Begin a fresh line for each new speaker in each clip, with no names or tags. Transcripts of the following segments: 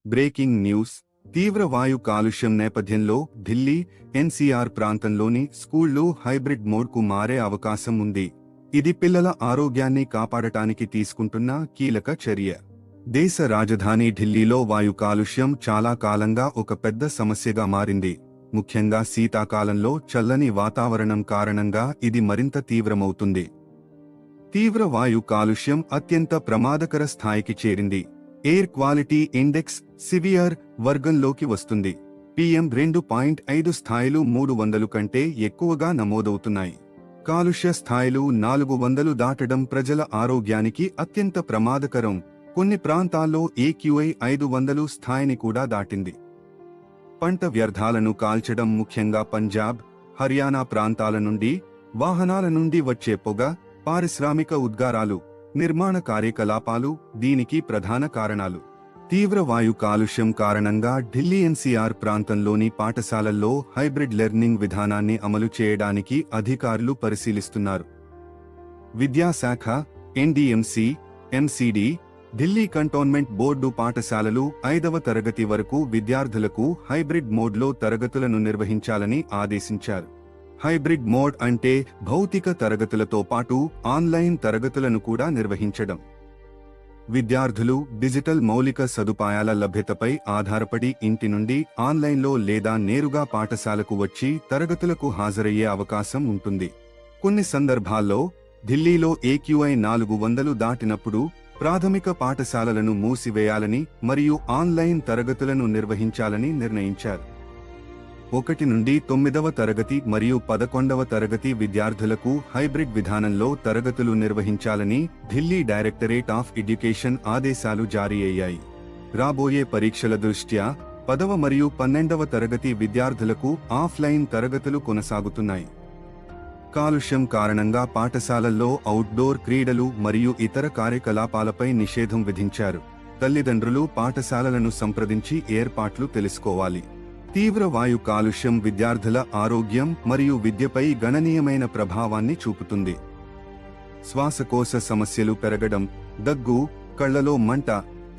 Breaking news. తీవ్ర వాయు కాలుష్యం నేపథ్యంలో ఢిల్లీ, ఎన్సీఆర్ ప్రాంతంలోని స్కూళ్లు హైబ్రిడ్ మోడ్కు మారే అవకాశం ఉంది. ఇది పిల్లల ఆరోగ్యాన్ని కాపాడటానికి తీసుకుంటున్న కీలక చర్య. దేశ రాజధాని ఢిల్లీలో వాయు కాలుష్యం చాలా కాలంగా ఒక పెద్ద సమస్యగా మారింది. ముఖ్యంగా శీతాకాలంలో చల్లని వాతావరణం కారణంగా ఇది మరింత తీవ్రమవుతుంది. తీవ్ర వాయు కాలుష్యం అత్యంత ప్రమాదకర స్థాయికి చేరింది. ఎయిర్ క్వాలిటీ ఇండెక్స్ సివియర్ వర్గంలోకి వస్తుంది. PM2.5 స్థాయిలు 300 కంటే ఎక్కువగా నమోదవుతున్నాయి. కాలుష్య స్థాయిలు 400 దాటడం ప్రజల ఆరోగ్యానికి అత్యంత ప్రమాదకరం. కొన్ని ప్రాంతాల్లో AQI 500 స్థాయిని కూడా దాటింది. పంట వ్యర్థాలను కాల్చడం, ముఖ్యంగా పంజాబ్, హర్యానా ప్రాంతాల నుండి, వాహనాల నుండి వచ్చే పొగ, పారిశ్రామిక ఉద్గారాలు, నిర్మాణ కార్యకలాపాలు దీనికి ప్రధాన కారణాలు. తీవ్ర వాయు కాలుష్యం కారణంగా ఢిల్లీ ఎన్సీఆర్ ప్రాంతంలోని పాఠశాలల్లో హైబ్రిడ్ లెర్నింగ్ విధానాన్ని అమలు చేయడానికి అధికారులు పరిశీలిస్తున్నారు. విద్యాశాఖ, NDMC, MCD, Delhi cantonment board పాఠశాలలు 5వ తరగతి వరకు విద్యార్థులకు హైబ్రిడ్ మోడ్లో తరగతులను నిర్వహించాలని ఆదేశించారు. హైబ్రిడ్ మోడ్ అంటే భౌతిక తరగతులతో పాటు ఆన్లైన్ తరగతులను కూడా నిర్వహించడం. విద్యార్థులు డిజిటల్ మౌలిక సదుపాయాల లభ్యతపై ఆధారపడి ఇంటి నుండి ఆన్లైన్లో లేదా నేరుగా పాఠశాలకు వచ్చి తరగతులకు హాజరయ్యే అవకాశం ఉంటుంది. కొన్ని సందర్భాల్లో ఢిల్లీలో AQI 400 దాటినప్పుడు ప్రాథమిక పాఠశాలలను మూసివేయాలని మరియు ఆన్లైన్ తరగతులను నిర్వహించాలని నిర్ణయించారు. 1 నుండి 9వ తరగతి మరియు 11వ తరగతి విద్యార్థులకు హైబ్రిడ్ విధానంలో తరగతులు నిర్వహించాలని ఢిల్లీ డైరెక్టరేట్ ఆఫ్ ఎడ్యుకేషన్ ఆదేశాలు జారీ అయ్యాయి. రాబోయే పరీక్షల దృష్ట్యా 10వ మరియు 12వ తరగతి విద్యార్థులకు ఆఫ్లైన్ తరగతులు కొనసాగుతున్నాయి. కాలుష్యం కారణంగా పాఠశాలల్లో అవుట్డోర్ క్రీడలు మరియు ఇతర కార్యకలాపాలపై నిషేధం విధించారు. తల్లిదండ్రులు పాఠశాలలను సంప్రదించి ఏర్పాట్లు తెలుసుకోవాలి. తీవ్ర వాయు కాలుష్యం విద్యార్థుల ఆరోగ్యం మరియు విద్యపై గణనీయమైన ప్రభావాన్ని చూపుతుంది. శ్వాసకోశ సమస్యలు పెరగడం, దగ్గు, కళ్లలో మంట,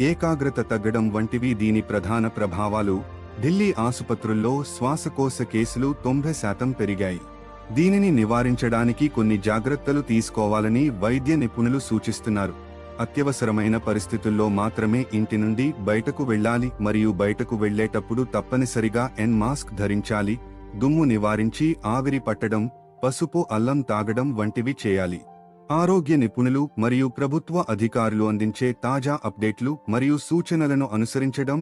ఏకాగ్రత తగ్గడం వంటివి దీని ప్రధాన ప్రభావాలు. ఢిల్లీ ఆసుపత్రుల్లో శ్వాసకోశ కేసులు 90% పెరిగాయి. దీనిని నివారించడానికి కొన్ని జాగ్రత్తలు తీసుకోవాలని వైద్య నిపుణులు సూచిస్తున్నారు. అత్యవసరమైన పరిస్థితుల్లో మాత్రమే ఇంటి నుండి బయటకు వెళ్ళాలి మరియు బయటకు వెళ్లేటప్పుడు తప్పనిసరిగా మాస్క్ ధరించాలి. దుమ్ము నివారించి ఆవిరి పట్టడం, పసుపు అల్లం తాగడం వంటివి చేయాలి. ఆరోగ్య నిపుణులు మరియు ప్రభుత్వ అధికారులు అందించే తాజా అప్డేట్లు మరియు సూచనలను అనుసరించడం